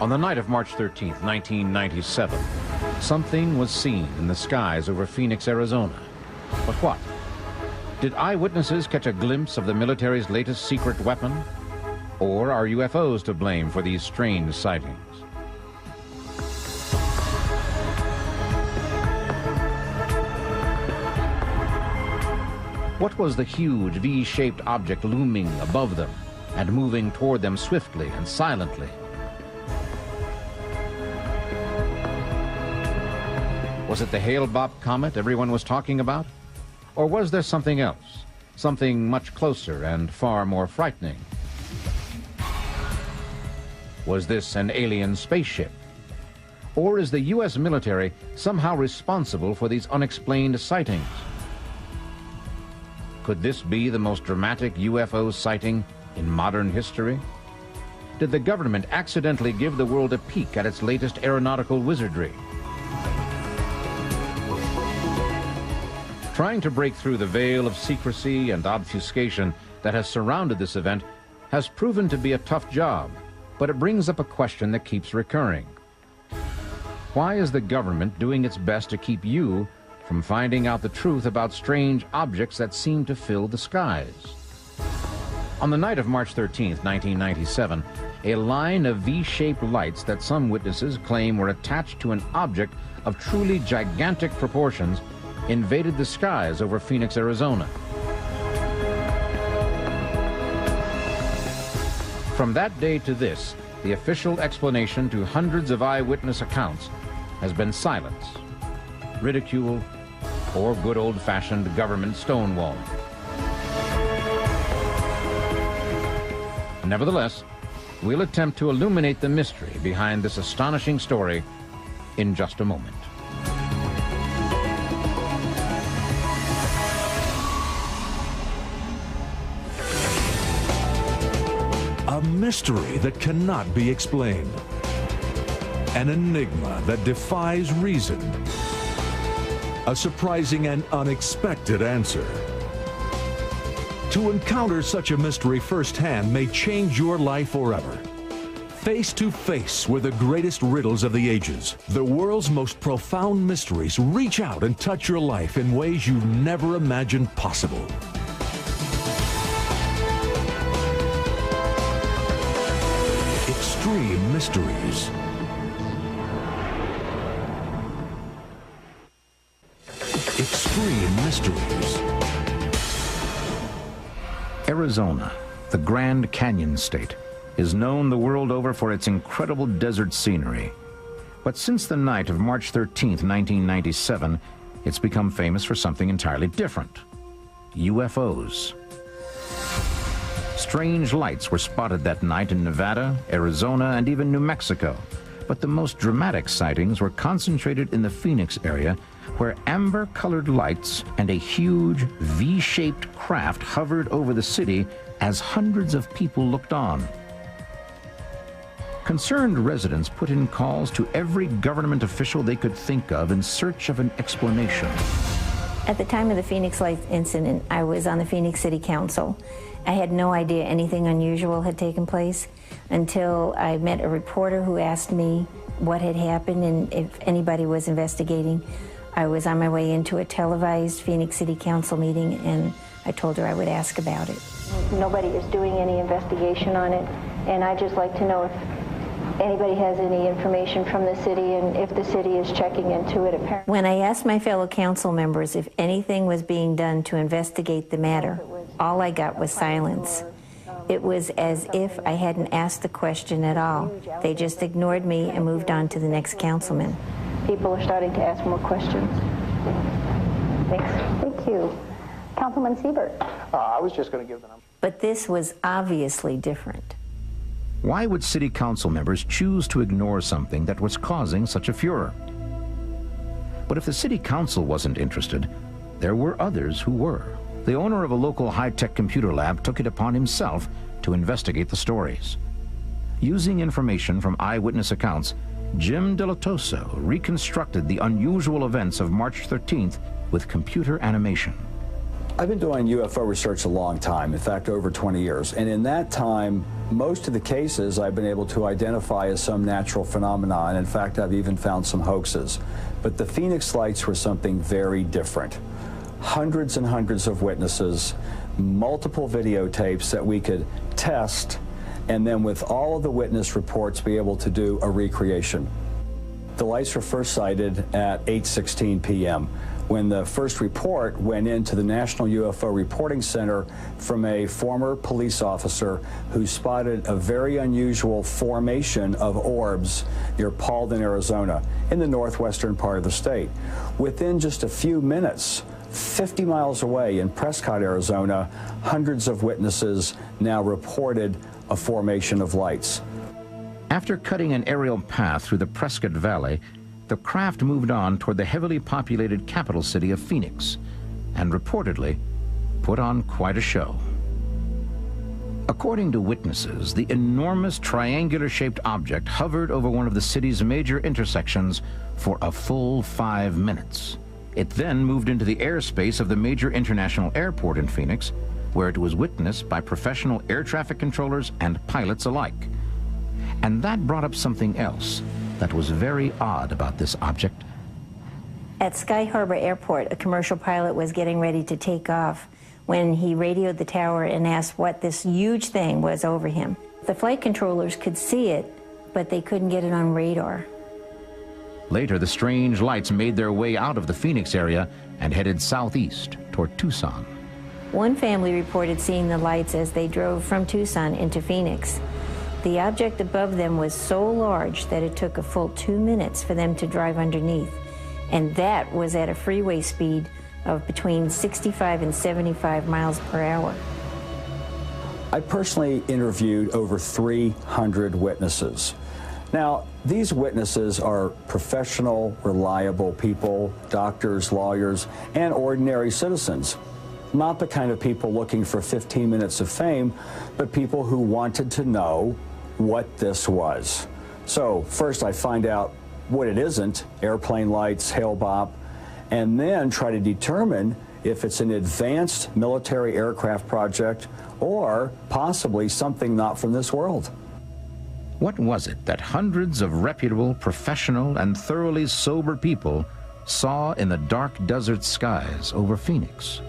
On the night of March 13th, 1997, something was seen in the skies over Phoenix, Arizona. But what? Did eyewitnesses catch a glimpse of the military's latest secret weapon? Or are UFOs to blame for these strange sightings? What was the huge V-shaped object looming above them and moving toward them swiftly and silently? Was it the Hale-Bopp comet everyone was talking about? Or was there something else, something much closer and far more frightening? Was this an alien spaceship? Or is the U.S. military somehow responsible for these unexplained sightings? Could this be the most dramatic UFO sighting in modern history? Did the government accidentally give the world a peek at its latest aeronautical wizardry? Trying to break through the veil of secrecy and obfuscation that has surrounded this event has proven to be a tough job, but it brings up a question that keeps recurring. Why is the government doing its best to keep you from finding out the truth about strange objects that seem to fill the skies? On the night of March 13th, 1997, a line of V-shaped lights that some witnesses claim were attached to an object of truly gigantic proportions invaded the skies over Phoenix, Arizona. From that day to this, the official explanation to hundreds of eyewitness accounts has been silence, ridicule, or good old-fashioned government stonewalling. Nevertheless, we'll attempt to illuminate the mystery behind this astonishing story in just a moment. A mystery that cannot be explained. An enigma that defies reason. A surprising and unexpected answer. To encounter such a mystery firsthand may change your life forever. Face to face with the greatest riddles of the ages, the world's most profound mysteries reach out and touch your life in ways you never imagined possible. Xtreme Mysteries. Xtreme Mysteries. Arizona, the Grand Canyon state, is known the world over for its incredible desert scenery. But since the night of March 13th, 1997, it's become famous for something entirely different: UFOs. Strange lights were spotted that night in Nevada, Arizona, and even New Mexico. But the most dramatic sightings were concentrated in the Phoenix area, where amber-colored lights and a huge V-shaped craft hovered over the city as hundreds of people looked on. Concerned residents put in calls to every government official they could think of in search of an explanation. At the time of the Phoenix Lights incident, I was on the Phoenix City Council. I had no idea anything unusual had taken place until I met a reporter who asked me what had happened and if anybody was investigating. I was on my way into a televised Phoenix City Council meeting, and I told her I would ask about it. Nobody is doing any investigation on it, and I'd just like to know if anybody has any information from the city and if the city is checking into it. Apparently, when I asked my fellow council members if anything was being done to investigate the matter, all I got was silence. It was as if I hadn't asked the question at all. They just ignored me and moved on to the next councilman. People are starting to ask more questions. Thanks. Thank you. Councilman Siebert. I was just going to give the number. But this was obviously different. Why would city council members choose to ignore something that was causing such a furor? But if the city council wasn't interested, there were others who were. The owner of a local high-tech computer lab took it upon himself to investigate the stories. Using information from eyewitness accounts, Jim Delatoso reconstructed the unusual events of March 13th with computer animation. I've been doing UFO research a long time, in fact, over 20 years. And in that time, most of the cases I've been able to identify as some natural phenomena. And in fact, I've even found some hoaxes. But the Phoenix lights were something very different. Hundreds and hundreds of witnesses, multiple videotapes that we could test, and then with all of the witness reports, be able to do a recreation. The lights were first sighted at 8:16 p.m. when the first report went into the National UFO Reporting Center from a former police officer who spotted a very unusual formation of orbs near Paulden, Arizona, in the northwestern part of the state. Within just a few minutes, 50 miles away in Prescott, Arizona, hundreds of witnesses now reported a formation of lights. After cutting an aerial path through the Prescott Valley, the craft moved on toward the heavily populated capital city of Phoenix and reportedly put on quite a show. According to witnesses, the enormous triangular-shaped object hovered over one of the city's major intersections for a full 5 minutes. It then moved into the airspace of the major international airport in Phoenix, where it was witnessed by professional air traffic controllers and pilots alike. And that brought up something else that was very odd about this object. At Sky Harbor Airport, a commercial pilot was getting ready to take off when he radioed the tower and asked what this huge thing was over him. The flight controllers could see it, but they couldn't get it on radar. Later, the strange lights made their way out of the Phoenix area and headed southeast toward Tucson. One family reported seeing the lights as they drove from Tucson into Phoenix. The object above them was so large that it took a full 2 minutes for them to drive underneath, and that was at a freeway speed of between 65 and 75 miles per hour. I personally interviewed over 300 witnesses. Now, these witnesses are professional, reliable people, doctors, lawyers, and ordinary citizens. Not the kind of people looking for 15 minutes of fame, but people who wanted to know what this was. So first I find out what it isn't, airplane lights, hail-bop, and then try to determine if it's an advanced military aircraft project or possibly something not from this world. What was it that hundreds of reputable, professional, and thoroughly sober people saw in the dark desert skies over Phoenix?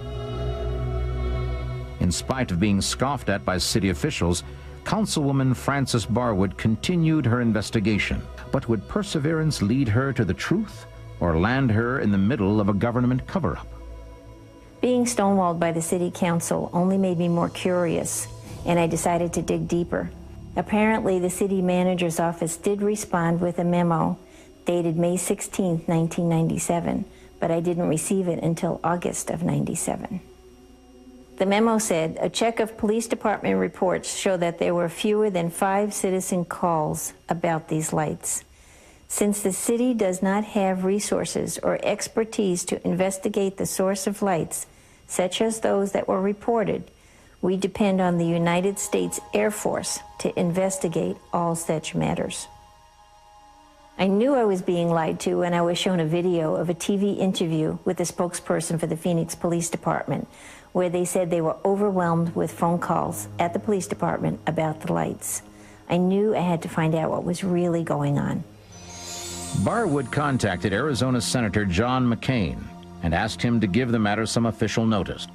In spite of being scoffed at by city officials, Councilwoman Frances Barwood continued her investigation. But would perseverance lead her to the truth or land her in the middle of a government cover-up? Being stonewalled by the city council only made me more curious, and I decided to dig deeper. Apparently, the city manager's office did respond with a memo dated May 16, 1997, but I didn't receive it until August of '97. The memo said, a check of police department reports show that there were fewer than 5 citizen calls about these lights. Since the city does not have resources or expertise to investigate the source of lights, such as those that were reported, we depend on the United States Air Force to investigate all such matters. I knew I was being lied to when I was shown a video of a TV interview with the spokesperson for the Phoenix Police Department, where they said they were overwhelmed with phone calls at the police department about the lights. I knew I had to find out what was really going on. Barwood contacted Arizona Senator John McCain and asked him to give the matter some official notice.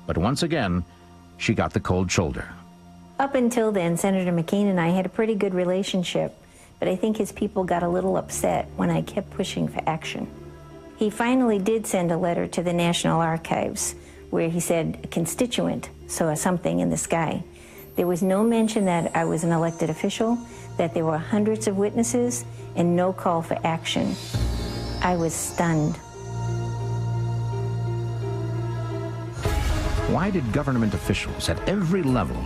But once again, she got the cold shoulder. Up until then, Senator McCain and I had a pretty good relationship, but I think his people got a little upset when I kept pushing for action. He finally did send a letter to the National Archives where he said a constituent saw something in the sky. There was no mention that I was an elected official, that there were hundreds of witnesses, and no call for action. I was stunned. Why did government officials at every level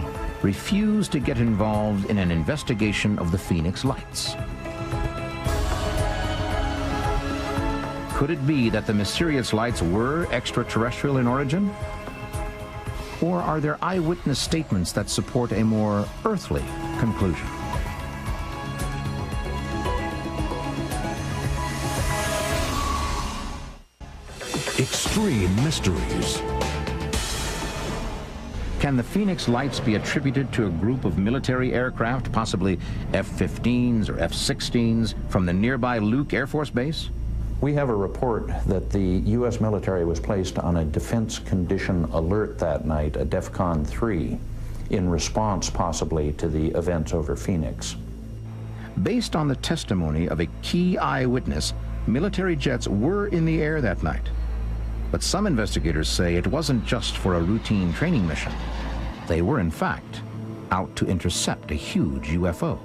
refuse to get involved in an investigation of the Phoenix lights? Could it be that the mysterious lights were extraterrestrial in origin? Or are there eyewitness statements that support a more earthly conclusion? Xtreme Mysteries. Can the Phoenix lights be attributed to a group of military aircraft, possibly F-15s or F-16s, from the nearby Luke Air Force Base? We have a report that the U.S. military was placed on a defense condition alert that night, a DEFCON 3, in response possibly to the events over Phoenix. Based on the testimony of a key eyewitness, military jets were in the air that night. But some investigators say it wasn't just for a routine training mission. They were, in fact, out to intercept a huge UFO.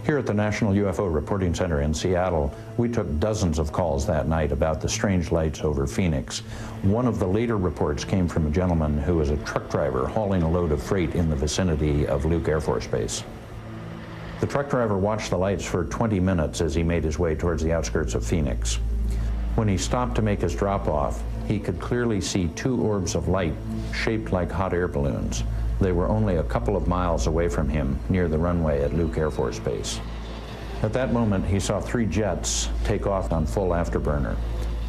Here at the National UFO Reporting Center in Seattle, we took dozens of calls that night about the strange lights over Phoenix. One of the later reports came from a gentleman who was a truck driver hauling a load of freight in the vicinity of Luke Air Force Base. The truck driver watched the lights for 20 minutes as he made his way towards the outskirts of Phoenix. When he stopped to make his drop-off, he could clearly see two orbs of light shaped like hot air balloons. They were only a couple of miles away from him near the runway at Luke Air Force Base. At that moment, he saw three jets take off on full afterburner.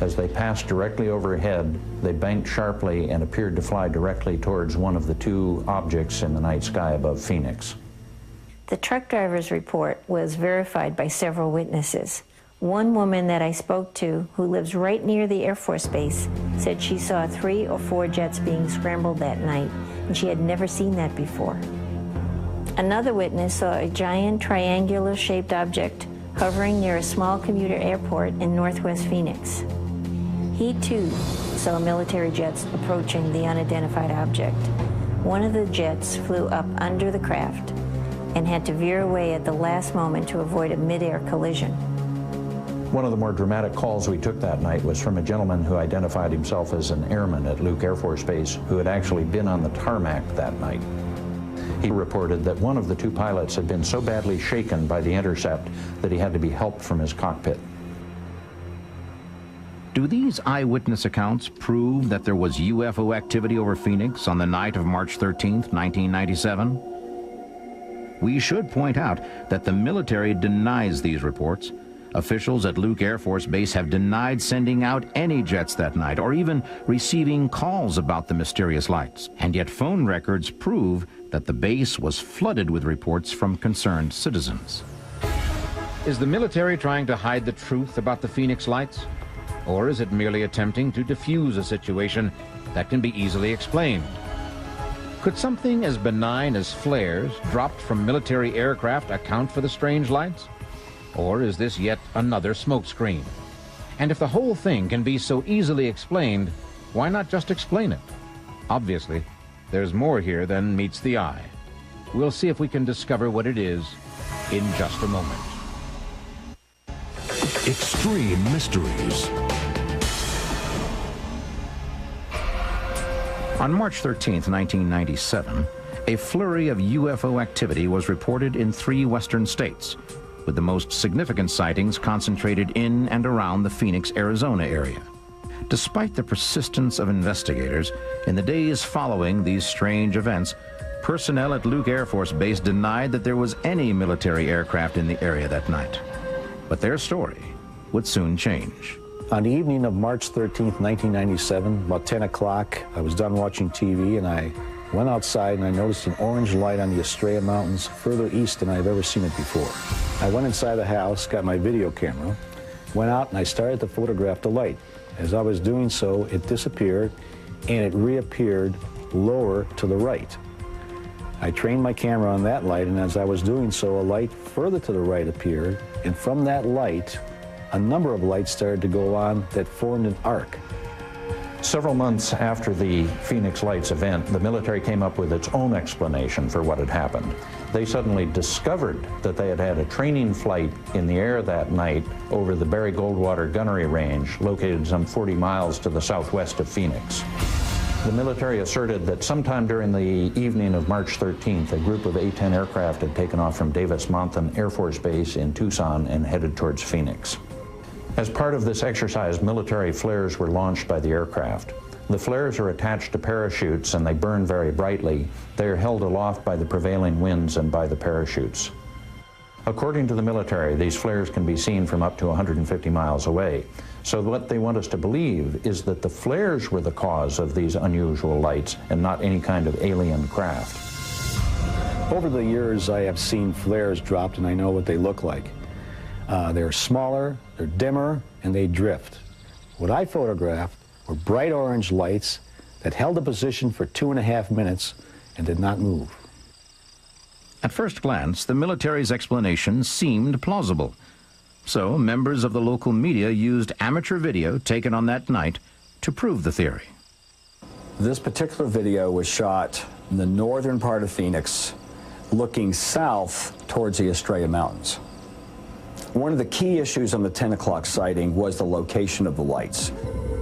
As they passed directly overhead, they banked sharply and appeared to fly directly towards one of the two objects in the night sky above Phoenix. The truck driver's report was verified by several witnesses. One woman that I spoke to, who lives right near the Air Force Base, said she saw 3 or 4 jets being scrambled that night, and she had never seen that before. Another witness saw a giant triangular-shaped object hovering near a small commuter airport in northwest Phoenix. He, too, saw military jets approaching the unidentified object. One of the jets flew up under the craft and had to veer away at the last moment to avoid a mid-air collision. One of the more dramatic calls we took that night was from a gentleman who identified himself as an airman at Luke Air Force Base who had actually been on the tarmac that night. He reported that one of the two pilots had been so badly shaken by the intercept that he had to be helped from his cockpit. Do these eyewitness accounts prove that there was UFO activity over Phoenix on the night of March 13th, 1997? We should point out that the military denies these reports. Officials at Luke Air Force Base have denied sending out any jets that night or even receiving calls about the mysterious lights. And yet phone records prove that the base was flooded with reports from concerned citizens. Is the military trying to hide the truth about the Phoenix lights? Or is it merely attempting to defuse a situation that can be easily explained? Could something as benign as flares dropped from military aircraft account for the strange lights? Or is this yet another smokescreen? And if the whole thing can be so easily explained, why not just explain it? Obviously, there's more here than meets the eye. We'll see if we can discover what it is in just a moment. Xtreme Mysteries. On March 13th, 1997, a flurry of UFO activity was reported in 3 western states, with the most significant sightings concentrated in and around the Phoenix, Arizona area. Despite the persistence of investigators, in the days following these strange events, personnel at Luke Air Force Base denied that there was any military aircraft in the area that night. But their story would soon change. On the evening of March 13th, 1997, about 10 o'clock, I was done watching TV and I went outside and I noticed an orange light on the Estrella Mountains further east than I've ever seen it before. I went inside the house, got my video camera, went out and I started to photograph the light. As I was doing so, it disappeared and it reappeared lower to the right. I trained my camera on that light, and as I was doing so, a light further to the right appeared, and from that light, a number of lights started to go on that formed an arc. Several months after the Phoenix Lights event, the military came up with its own explanation for what had happened. They suddenly discovered that they had had a training flight in the air that night over the Barry Goldwater Gunnery Range, located some 40 miles to the southwest of Phoenix. The military asserted that sometime during the evening of March 13th, a group of A-10 aircraft had taken off from Davis-Monthan Air Force Base in Tucson and headed towards Phoenix. As part of this exercise, military flares were launched by the aircraft. The flares are attached to parachutes and they burn very brightly. They are held aloft by the prevailing winds and by the parachutes. According to the military, these flares can be seen from up to 150 miles away. So what they want us to believe is that the flares were the cause of these unusual lights and not any kind of alien craft. Over the years, I have seen flares dropped, and I know what they look like. They're smaller, they're dimmer, and they drift. What I photographed were bright orange lights that held a position for 2.5 minutes and did not move. At first glance, the military's explanation seemed plausible. So members of the local media used amateur video taken on that night to prove the theory. This particular video was shot in the northern part of Phoenix, looking south towards the Estrella Mountains. One of the key issues on the 10 o'clock sighting was the location of the lights.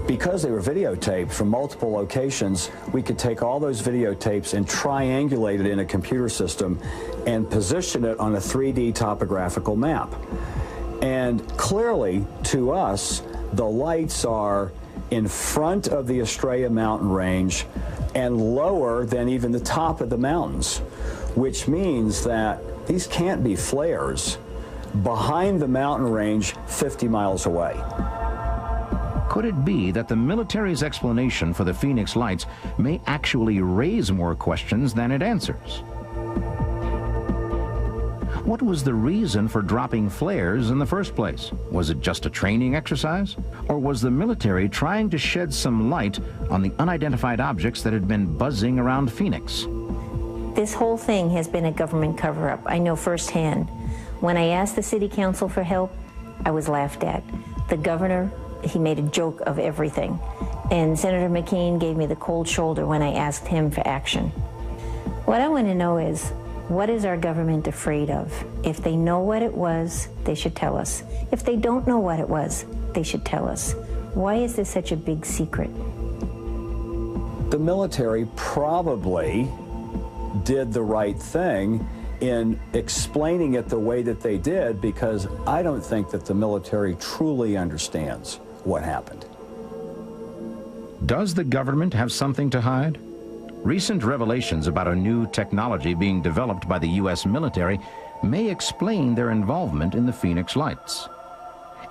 Because they were videotaped from multiple locations, we could take all those videotapes and triangulate it in a computer system and position it on a 3D topographical map. And clearly, to us, the lights are in front of the Estrella mountain range and lower than even the top of the mountains, which means that these can't be flares behind the mountain range 50 miles away. Could it be that the military's explanation for the Phoenix lights may actually raise more questions than it answers? What was the reason for dropping flares in the first place? Was it just a training exercise? Or was the military trying to shed some light on the unidentified objects that had been buzzing around Phoenix? This whole thing has been a government cover-up. I know firsthand. When I asked the city council for help, I was laughed at. The governor, he made a joke of everything. And Senator McCain gave me the cold shoulder when I asked him for action. What I want to know is, what is our government afraid of? If they know what it was, they should tell us. If they don't know what it was, they should tell us. Why is this such a big secret? The military probably did the right thing in explaining it the way that they did, because I don't think that the military truly understands what happened. Does the government have something to hide? Recent revelations about a new technology being developed by the U.S. military may explain their involvement in the Phoenix lights.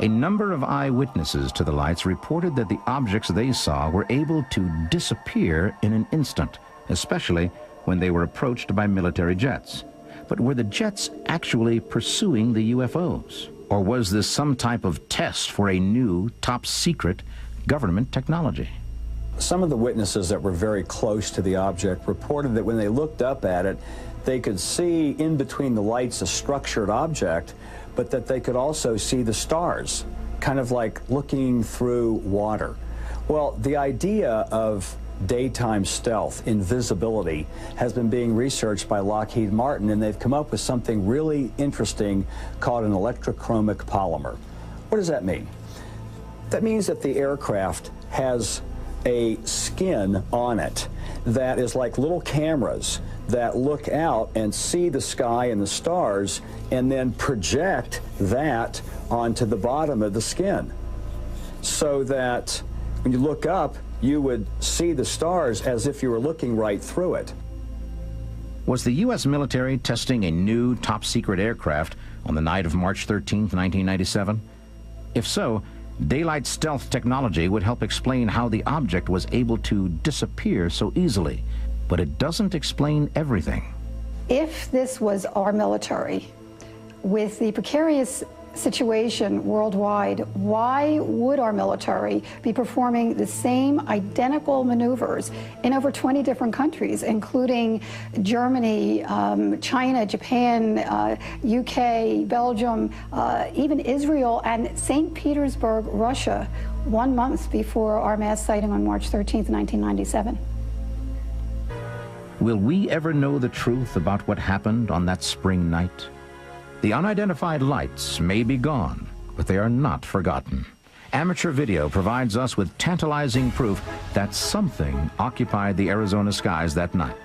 A number of eyewitnesses to the lights reported that the objects they saw were able to disappear in an instant, especially when they were approached by military jets. But were the jets actually pursuing the UFOs? Or was this some type of test for a new, top-secret government technology? Some of the witnesses that were very close to the object reported that when they looked up at it, they could see in between the lights a structured object, but that they could also see the stars, kind of like looking through water. Well, the idea of daytime stealth, invisibility, has been being researched by Lockheed Martin, and they've come up with something really interesting called an electrochromic polymer. What does that mean? That means that the aircraft has a skin on it that is like little cameras that look out and see the sky and the stars and then project that onto the bottom of the skin, so that when you look up, you would see the stars as if you were looking right through it. Was the U.S. military testing a new top-secret aircraft on the night of March 13, 1997? If so, daylight stealth technology would help explain how the object was able to disappear so easily, but it doesn't explain everything. If this was our military, with the precarious situation worldwide, why would our military be performing the same identical maneuvers in over 20 different countries, including Germany, China, Japan, UK, Belgium, even Israel, and St. Petersburg, Russia, 1 month before our mass sighting on March 13th, 1997? Will we ever know the truth about what happened on that spring night? The unidentified lights may be gone, but they are not forgotten. Amateur video provides us with tantalizing proof that something occupied the Arizona skies that night.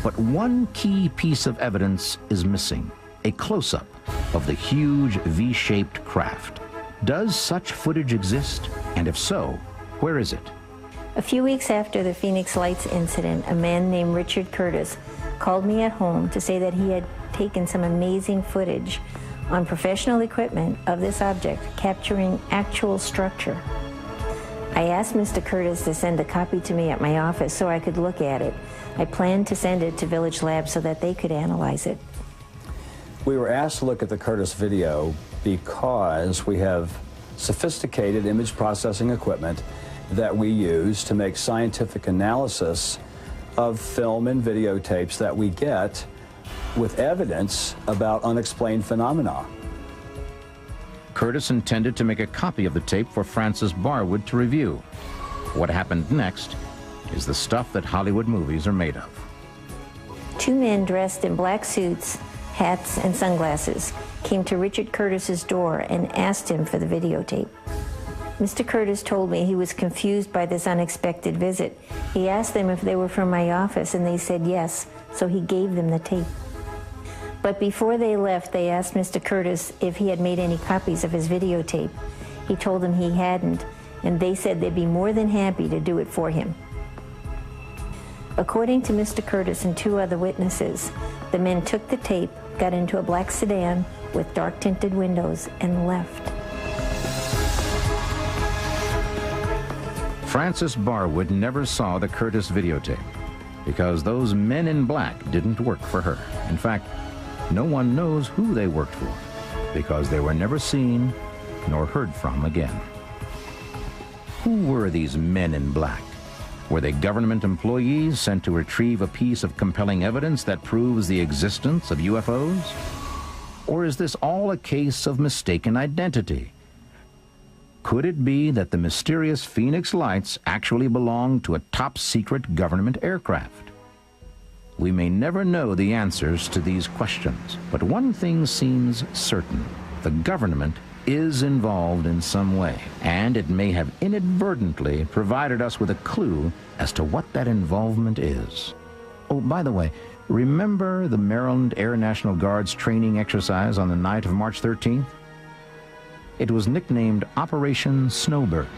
But one key piece of evidence is missing: a close-up of the huge V-shaped craft. Does such footage exist? And if so, where is it? A few weeks after the Phoenix Lights incident, a man named Richard Curtis called me at home to say that he had taken some amazing footage on professional equipment of this object capturing actual structure. I asked Mr. Curtis to send a copy to me at my office so I could look at it. I planned to send it to Village Labs so that they could analyze it. We were asked to look at the Curtis video because we have sophisticated image processing equipment that we use to make scientific analysis of film and videotapes that we get with evidence about unexplained phenomena. Curtis intended to make a copy of the tape for Frances Barwood to review. What happened next is the stuff that Hollywood movies are made of. Two men dressed in black suits, hats, and sunglasses came to Richard Curtis's door and asked him for the videotape. Mr. Curtis told me he was confused by this unexpected visit. He asked them if they were from my office, and they said yes, so he gave them the tape. But before they left, they asked Mr. Curtis if he had made any copies of his videotape. He told them he hadn't, and they said they'd be more than happy to do it for him. According to Mr. Curtis and two other witnesses, the men took the tape, got into a black sedan with dark tinted windows, and left. Frances Barwood never saw the Curtis videotape because those men in black didn't work for her. In fact, no one knows who they worked for because they were never seen nor heard from again. Who were these men in black? Were they government employees sent to retrieve a piece of compelling evidence that proves the existence of UFOs? Or is this all a case of mistaken identity? Could it be that the mysterious Phoenix lights actually belong to a top-secret government aircraft? We may never know the answers to these questions, but one thing seems certain. The government is involved in some way, and it may have inadvertently provided us with a clue as to what that involvement is. Oh, by the way, remember the Maryland Air National Guard's training exercise on the night of March 13th? It was nicknamed Operation Snowbird.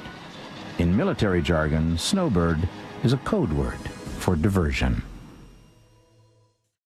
In military jargon, Snowbird is a code word for diversion.